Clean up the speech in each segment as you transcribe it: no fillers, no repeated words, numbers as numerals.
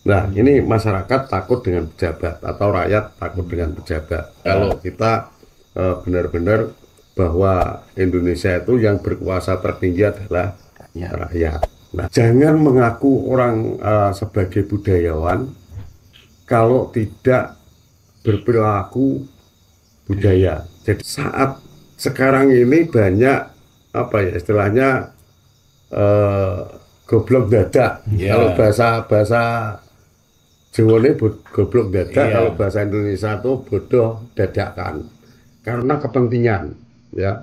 Nah, ini masyarakat takut dengan pejabat atau rakyat takut dengan pejabat. Kalau kita benar-benar bahwa Indonesia itu yang berkuasa tertinggi adalah rakyat. Nah, jangan mengaku orang sebagai budayawan kalau tidak berperilaku budaya. Jadi saat sekarang ini banyak apa ya istilahnya eh, goblok dadak. Kalau bahasa bahasa Jawa ini goblok dadak, kalau bahasa Indonesia itu bodoh dadakan karena kepentingan, ya.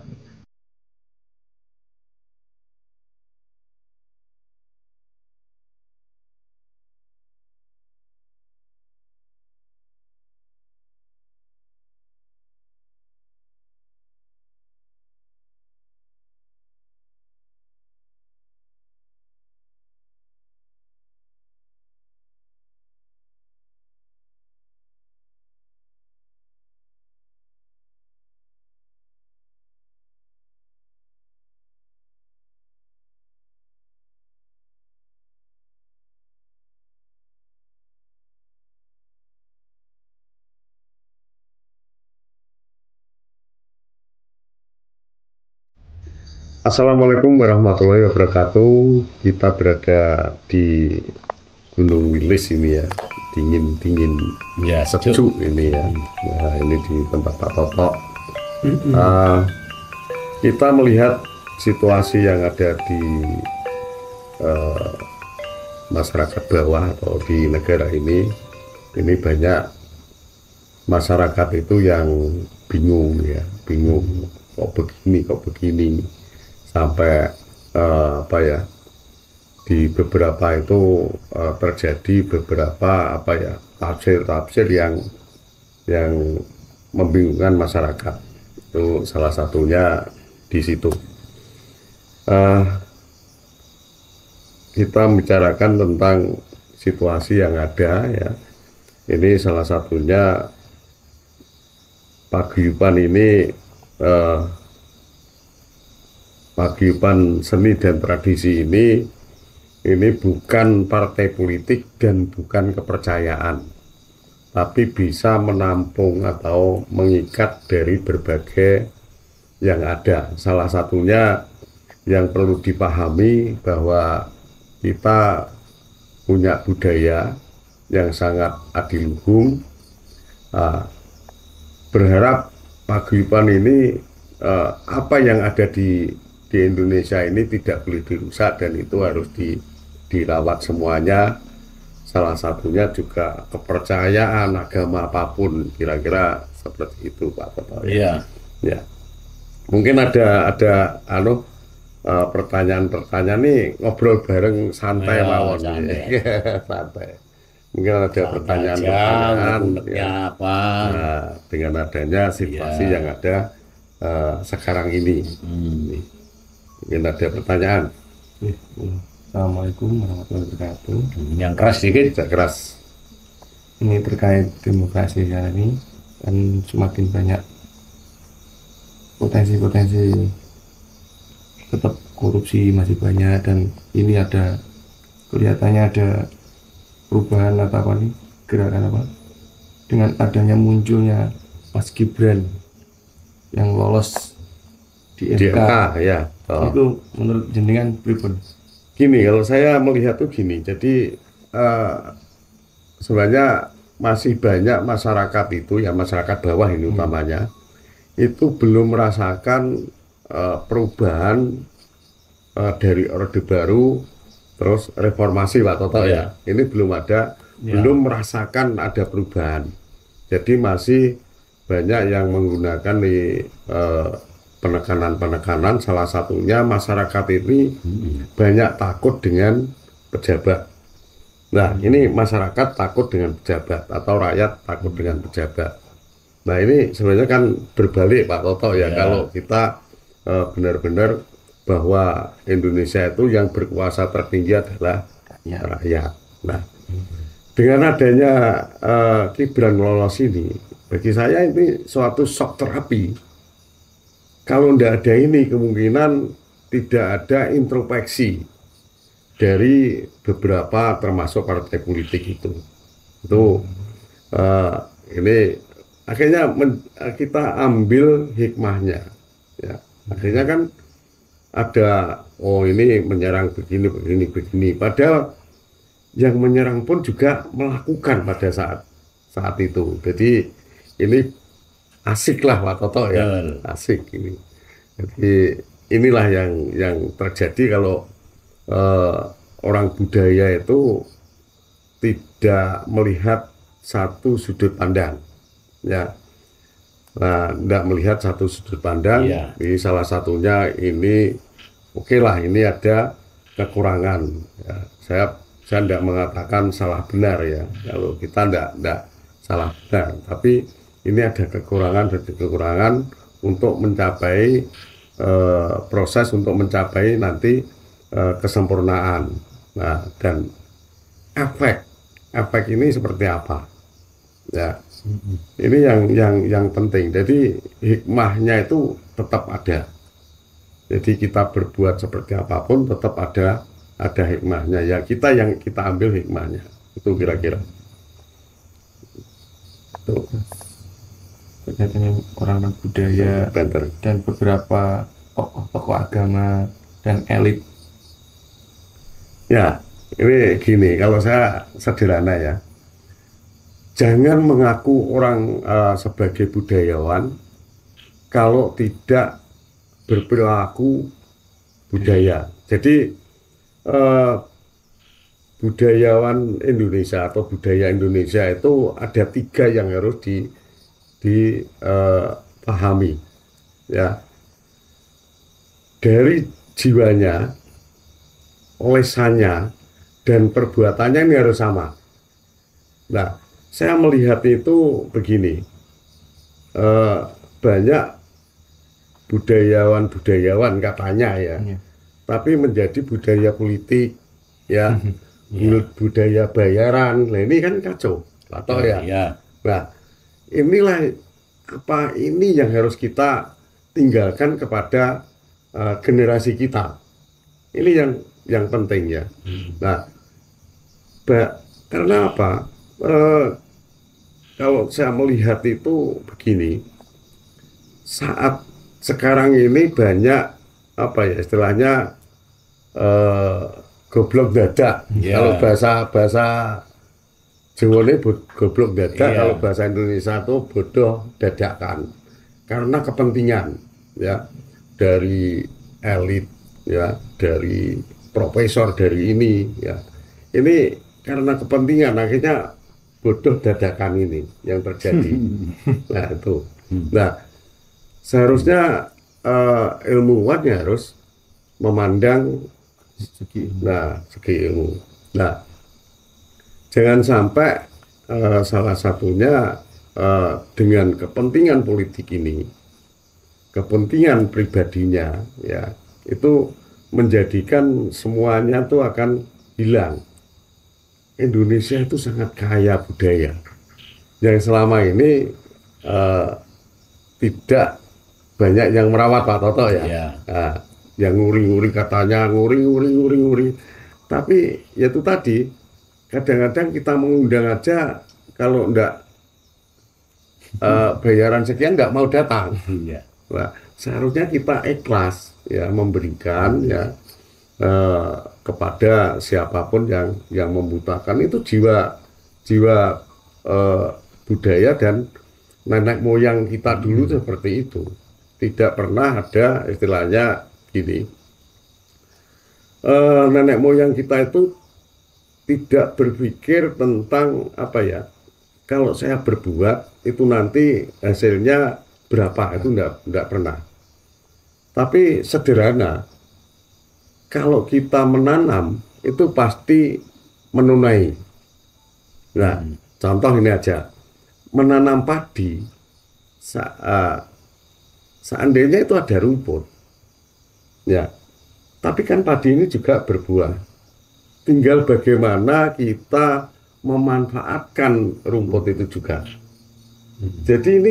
Assalamualaikum warahmatullahi wabarakatuh. Kita berada di Gunung Wilis ini ya, dingin-dingin, Ya, sejuk ini ya. Nah, ini di tempat Pak Toto. Uh, kita melihat situasi yang ada di masyarakat bawah atau di negara ini banyak masyarakat itu yang bingung ya, bingung kok begini, sampai apa ya, di beberapa itu terjadi beberapa apa ya tafsir yang membingungkan masyarakat. Itu salah satunya di situ. Kita membicarakan tentang situasi yang ada ya. Ini salah satunya paguyuban ini, paguyuban seni dan tradisi ini bukan partai politik dan bukan kepercayaan, tapi bisa menampung atau mengikat dari berbagai yang ada. Salah satunya yang perlu dipahami bahwa kita punya budaya yang sangat adiluhung. Berharap paguyuban ini apa yang ada di Indonesia ini tidak boleh dirusak dan itu harus dirawat semuanya. Salah satunya juga kepercayaan agama apapun, kira-kira seperti itu Pak Toto. Iya. Ya. Mungkin ada pertanyaan-pertanyaan nih, ngobrol bareng santai mawon. Santai. Mungkin ada pertanyaan-pertanyaan ya. Apa? Nah, dengan adanya situasi yang ada sekarang ini. Mungkin ada pertanyaan. Assalamualaikum warahmatullahi wabarakatuh. Yang keras sedikit. Tidak keras. Ini terkait demokrasi sekarang ini kan semakin banyak potensi-potensi, tetap korupsi masih banyak, dan ini ada kelihatannya ada perubahan atau apa nih, gerakan apa dengan adanya munculnya Mas Gibran yang lolos di Di MK. MK ya. Itu menurut jenengan pripun? Gini, kalau saya melihat tuh gini, jadi sebenarnya masih banyak masyarakat itu ya, masyarakat bawah ini utamanya, itu belum merasakan perubahan dari Orde Baru terus reformasi Pak Toto ya. Ini belum ada, belum merasakan ada perubahan. Jadi masih banyak yang menggunakan di penekanan-penekanan. Salah satunya masyarakat ini banyak takut dengan pejabat. Nah, ini masyarakat takut dengan pejabat atau rakyat takut dengan pejabat. Nah, ini sebenarnya kan berbalik Pak Toto ya. Kalau kita benar-benar bahwa Indonesia itu yang berkuasa tertinggi adalah rakyat. Nah, dengan adanya Gibran lolos ini, bagi saya ini suatu shock terapi. Kalau tidak ada ini, kemungkinan tidak ada introspeksi dari beberapa termasuk partai politik itu ini akhirnya kita ambil hikmahnya ya. Akhirnya kan ada ini menyerang begini padahal yang menyerang pun juga melakukan pada saat itu. Jadi ini asik lah Pak Toto ya, asik ini. Jadi inilah yang terjadi kalau orang budaya itu tidak melihat satu sudut pandang ya. Nah, tidak melihat satu sudut pandang. Ini salah satunya ini oke lah, ini ada kekurangan ya. Saya tidak mengatakan salah benar ya, kalau kita tidak salah benar, tapi ini ada kekurangan untuk mencapai proses untuk mencapai nanti kesempurnaan. Nah, dan efek ini seperti apa ya, ini yang penting. Jadi hikmahnya itu tetap ada. Jadi kita berbuat seperti apapun tetap ada hikmahnya ya, kita ambil hikmahnya itu kira-kira itu berkaitan orang budaya dan beberapa tokoh agama dan elit ya. Ini gini, kalau saya sederhana ya, jangan mengaku orang sebagai budayawan kalau tidak berperilaku budaya. Jadi budayawan Indonesia atau budaya Indonesia itu ada 3 yang harus dipahami ya. Dari jiwanya, lesannya, dan perbuatannya ini harus sama. Nah, saya melihat itu begini, banyak budayawan katanya ya, tapi menjadi budaya politik ya, budaya bayaran. Nah, ini kan kacau atau ya. Nah, inilah ini yang harus kita tinggalkan kepada generasi kita. Ini yang penting ya. Nah, karena apa? Kalau saya melihat itu begini, saat sekarang ini banyak apa ya istilahnya goblok dadak. Kalau bahasa Jawa ini goblok dadak, kalau bahasa Indonesia itu bodoh dadakan. Karena kepentingan ya, dari elit ya, dari profesor, dari ini ya. Ini karena kepentingan akhirnya bodoh dadakan ini yang terjadi. Nah, itu. Nah, seharusnya ilmuwan ya harus memandang segi ilmu. Nah, jangan sampai salah satunya dengan kepentingan politik ini, kepentingan pribadinya ya, itu menjadikan semuanya tuh akan hilang. Indonesia itu sangat kaya budaya yang selama ini tidak banyak yang merawat Pak Toto ya. Nah, yang nguri-nguri katanya nguri. Tapi ya itu tadi, kadang-kadang kita mengundang aja kalau enggak bayaran sekian nggak mau datang. Nah, seharusnya kita ikhlas ya memberikan ya kepada siapapun yang membutuhkan. Itu jiwa budaya dan nenek moyang kita dulu seperti itu. Tidak pernah ada istilahnya gini, nenek moyang kita itu tidak berpikir tentang apa ya, kalau saya berbuat itu nanti hasilnya berapa, itu enggak pernah. Tapi sederhana, kalau kita menanam itu pasti menuai. Nah, contoh ini aja, menanam padi, seandainya itu ada rumput, ya, tapi kan padi ini juga berbuah. Tinggal bagaimana kita memanfaatkan rumput itu juga. Jadi ini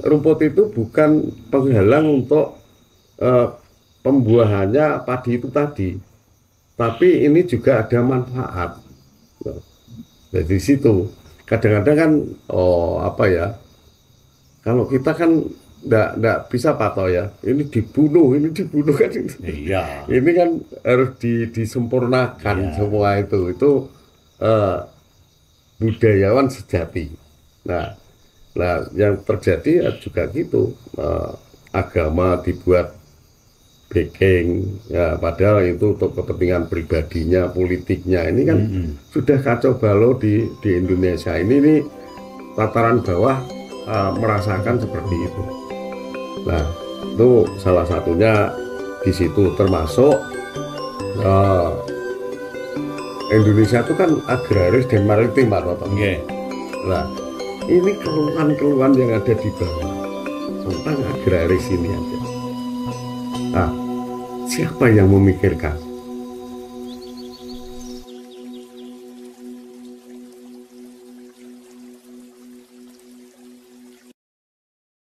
rumput itu bukan penghalang untuk pembuahannya padi itu tadi, tapi ini juga ada manfaat. Dari situ kadang-kadang kan apa ya, kalau kita kan nggak bisa patoh ya, ini dibunuh kan. Iya. Ini kan harus disempurnakan Iya. semua itu budayawan sejati. Nah, yang terjadi ya juga gitu, agama dibuat backing ya, padahal itu untuk kepentingan pribadinya, politiknya. Ini kan sudah kacau balau di Indonesia ini nih, tataran bawah merasakan seperti itu. Nah, itu salah satunya di situ, termasuk Indonesia itu kan agraris dan maritim, Pak Toto. Oke. Nah, ini keluhan-keluhan yang ada di bawah tentang agraris ini aja. Nah, siapa yang memikirkan?